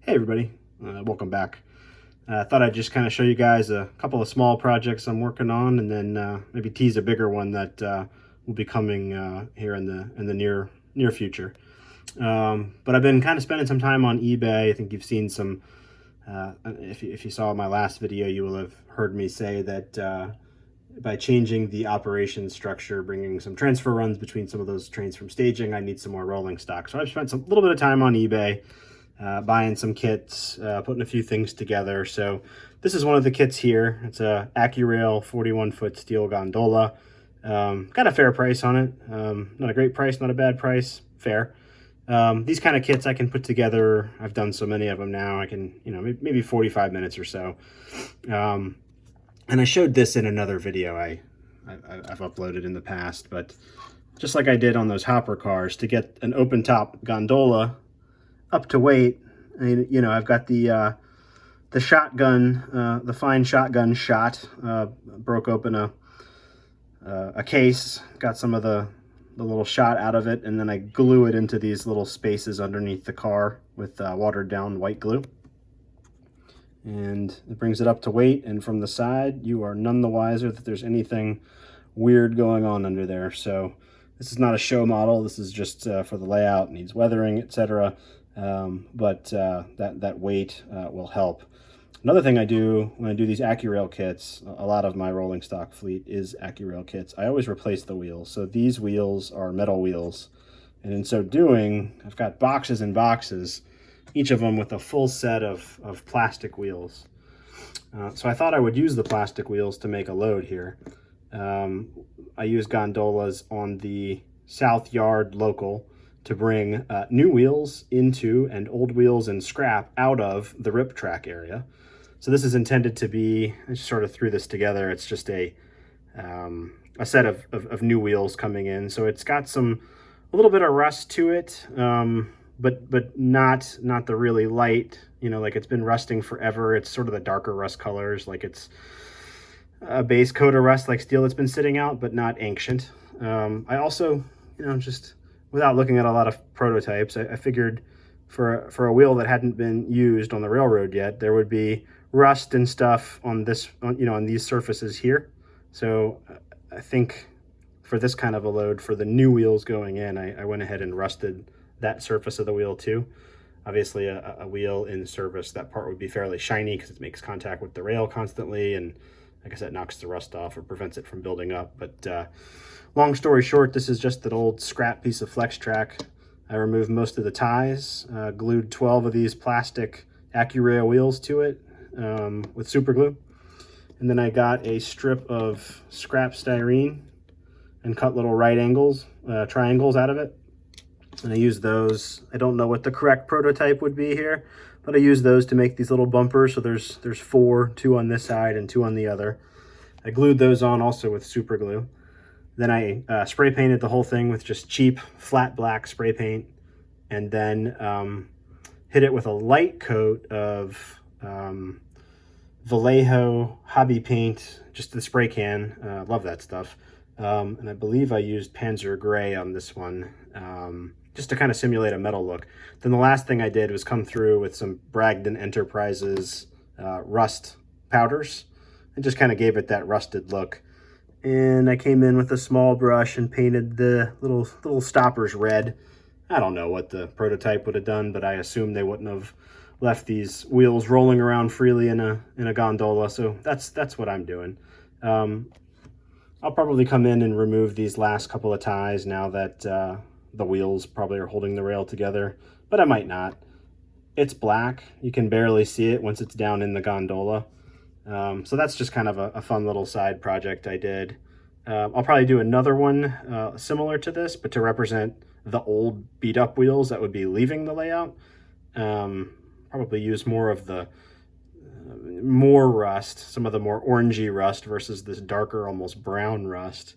Hey everybody, welcome back. I thought I'd just kind of show you guys a couple of small projects I'm working on, and then maybe tease a bigger one that will be coming here in the near future. But I've been kind of spending some time on eBay. I think you've seen some. If you saw my last video, you will have heard me say that by changing the operation structure, bringing some transfer runs between some of those trains from staging, I need some more rolling stock. So I've spent a little bit of time on eBay. Buying some kits, putting a few things together. So this is one of the kits here. It's a AccuRail 41-foot steel gondola. Got a fair price on it. Not a great price, not a bad price, fair. These kind of kits I can put together. I've done so many of them now. I can, maybe 45 minutes or so. And I showed this in another video I've uploaded in the past, but just like I did on those hopper cars, to get an open top gondola up to weight, I've got the shotgun, the fine shotgun shot, broke open a case, got some of the little shot out of it, and then I glue it into these little spaces underneath the car with watered down white glue. And it brings it up to weight, and from the side, you are none the wiser that there's anything weird going on under there. So this is not a show model. This is just for the layout. It needs weathering, etc. But that weight will help. Another thing I do when I do these AccuRail kits, a lot of my rolling stock fleet is AccuRail kits. I always replace the wheels. So these wheels are metal wheels. And in so doing, I've got boxes and boxes, each of them with a full set of plastic wheels. So I thought I would use the plastic wheels to make a load here. I use gondolas on the South Yard local to bring new wheels into and old wheels and scrap out of the rip track area. So this is intended to be, I just sort of threw this together, it's just a set of new wheels coming in. So it's got a little bit of rust to it, but not the really light, like it's been rusting forever. It's sort of the darker rust colors, like it's a base coat of rust like steel that's been sitting out, but not ancient. I also, just without looking at a lot of prototypes, I figured for a wheel that hadn't been used on the railroad yet, there would be rust and stuff on this, on these surfaces here. So I think for this kind of a load, for the new wheels going in, I went ahead and rusted that surface of the wheel too. Obviously a wheel in service, that part would be fairly shiny because it makes contact with the rail constantly, and I guess that knocks the rust off or prevents it from building up. But long story short, this is just an old scrap piece of flex track. I removed most of the ties, glued 12 of these plastic AccuRail wheels to it with super glue. And then I got a strip of scrap styrene and cut little triangles out of it. And I used those. I don't know what the correct prototype would be here, but I used those to make these little bumpers. So there's 4, 2 on this side and 2 on the other. I glued those on also with super glue. Then I spray painted the whole thing with just cheap flat black spray paint, and then hit it with a light coat of Vallejo hobby paint, just the spray can. Love that stuff. And I believe I used Panzer Gray on this one, just to kind of simulate a metal look. Then the last thing I did was come through with some Bragdon Enterprises rust powders, and just kind of gave it that rusted look. And I came in with a small brush and painted the little stoppers red. I don't know what the prototype would have done, but I assume they wouldn't have left these wheels rolling around freely in a gondola. So that's what I'm doing. I'll probably come in and remove these last couple of ties now that the wheels probably are holding the rail together, but I might not. It's black. You can barely see it once it's down in the gondola. So that's just kind of a fun little side project I did. I'll probably do another one similar to this, but to represent the old beat up wheels that would be leaving the layout. Probably use more of the more rust, some of the more orangey rust versus this darker, almost brown rust.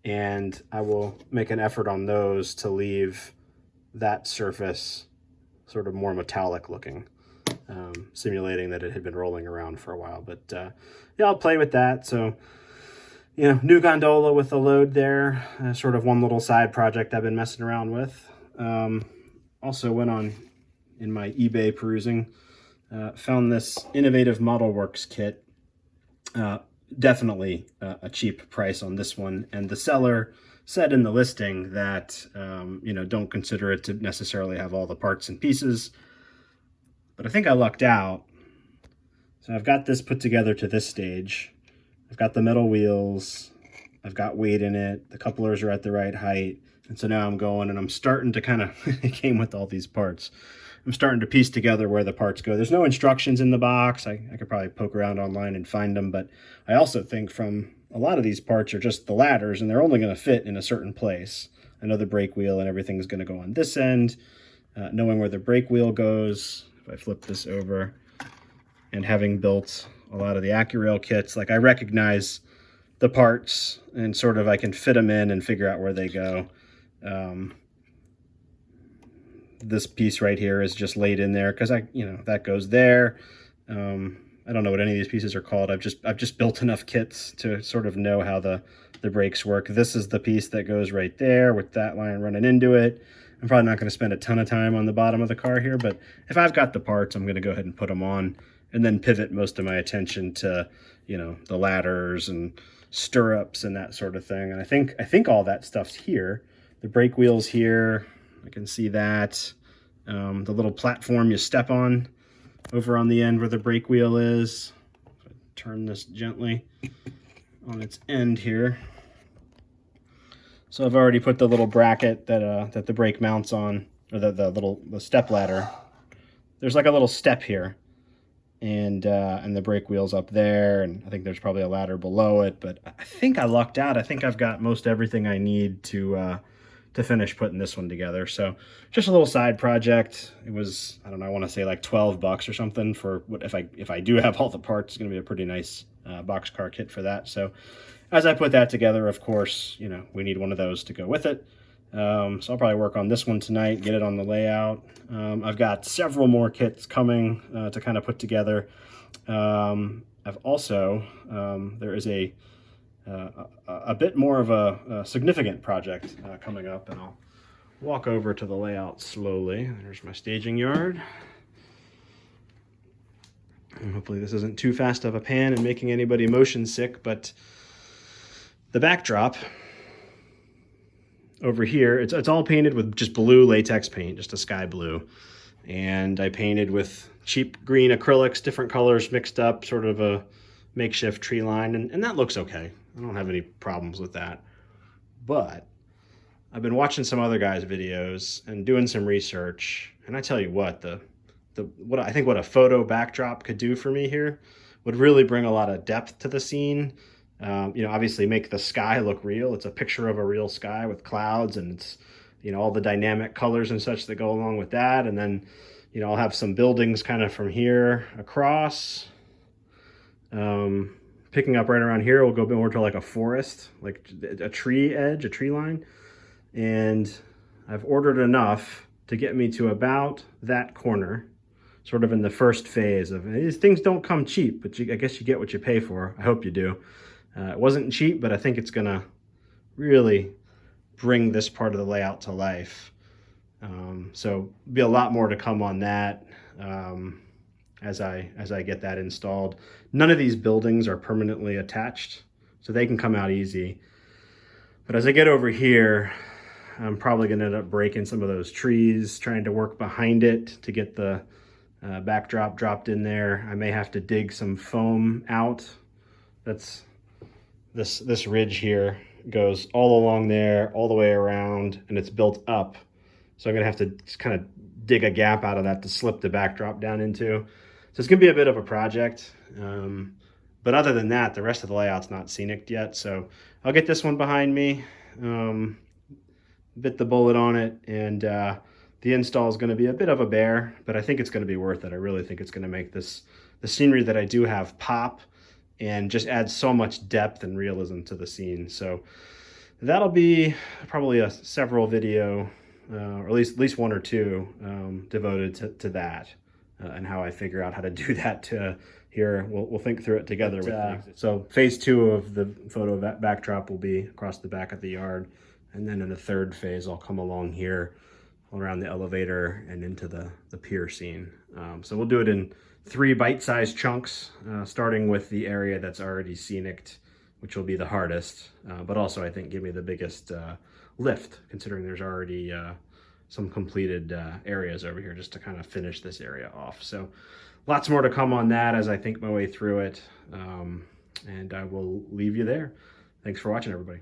And I will make an effort on those to leave that surface sort of more metallic looking. Simulating that it had been rolling around for a while. But yeah, I'll play with that. So, new gondola with the load there, sort of one little side project I've been messing around with. Also went on in my eBay perusing. Found this Innovative Model Works kit. Definitely a cheap price on this one, and the seller said in the listing that you know, don't consider it to necessarily have all the parts and pieces, but I think I lucked out. So I've got this put together to this stage. I've got the metal wheels, I've got weight in it, the couplers are at the right height, and so now I'm going and I'm starting to kind of, it came with all these parts. I'm starting to piece together where the parts go. There's no instructions in the box. I could probably poke around online and find them, but I also think from a lot of these parts are just the ladders and they're only going to fit in a certain place. I know the brake wheel and everything's going to go on this end. Knowing where the brake wheel goes, if I flip this over, and having built a lot of the AccuRail kits, like I recognize the parts and sort of I can fit them in and figure out where they go. This piece right here is just laid in there because that goes there. I don't know what any of these pieces are called. I've just built enough kits to sort of know how the brakes work. This is the piece that goes right there with that line running into it. I'm probably not going to spend a ton of time on the bottom of the car here, but if I've got the parts, I'm going to go ahead and put them on and then pivot most of my attention to, you know, the ladders and stirrups and that sort of thing. And I think all that stuff's here. The brake wheel's here. I can see that. The little platform you step on over on the end where the brake wheel is. If I turn this gently on its end here. So I've already put the little bracket that the brake mounts on, or the step ladder. There's like a little step here, and the brake wheel's up there, and I think there's probably a ladder below it. But I think I lucked out. I think I've got most everything I need to finish putting this one together. So just a little side project. It was, I don't know, I want to say like $12 or something for what, if I do have all the parts, it's going to be a pretty nice boxcar kit for that. So as I put that together, of course, you know, we need one of those to go with it. So I'll probably work on this one tonight, get it on the layout. I've got several more kits coming to kind of put together. I've also, there is a bit more of a significant project coming up, and I'll walk over to the layout slowly. There's my staging yard. And hopefully this isn't too fast of a pan and making anybody motion sick, but the backdrop over here, it's all painted with just blue latex paint, just a sky blue. And I painted with cheap green acrylics, different colors mixed up, sort of a makeshift tree line, and that looks okay. I don't have any problems with that. But I've been watching some other guys' videos and doing some research, and I tell you what, what I think what a photo backdrop could do for me here would really bring a lot of depth to the scene. You know, obviously make the sky look real. It's a picture of a real sky with clouds, and it's, you know, all the dynamic colors and such that go along with that. And then, you know, I'll have some buildings kind of from here across. Picking up right around here, we'll go more to like a forest, like a tree edge, a tree line. And I've ordered enough to get me to about that corner, sort of in the first phase of, these things don't come cheap, but I guess you get what you pay for. I hope you do. It wasn't cheap, but I think it's gonna really bring this part of the layout to life. So be a lot more to come on that as I get that installed. None of these buildings are permanently attached, so they can come out easy. But as I get over here, I'm probably gonna end up breaking some of those trees, trying to work behind it to get the backdrop dropped in there. I may have to dig some foam out. That's this ridge here goes all along there, all the way around, and it's built up. So I'm gonna have to just kind of dig a gap out of that to slip the backdrop down into. So it's gonna be a bit of a project. But other than that, the rest of the layout's not scenic yet. So I'll get this one behind me, bit the bullet on it, and the install is gonna be a bit of a bear, but I think it's gonna be worth it. I really think it's gonna make the scenery that I do have pop and just add so much depth and realism to the scene. So that'll be probably a several video, or at least one or two devoted to that and how I figure out how to do that here. We'll think through it together. So phase 2 of the photo backdrop will be across the back of the yard. And then in the third phase, I'll come along here around the elevator and into the pier scene. So we'll do it in 3 bite-sized chunks, starting with the area that's already scenic, which will be the hardest, but also I think give me the biggest lift, considering there's already some completed areas over here just to kind of finish this area off. So lots more to come on that as I think my way through it, and I will leave you there. Thanks for watching, everybody.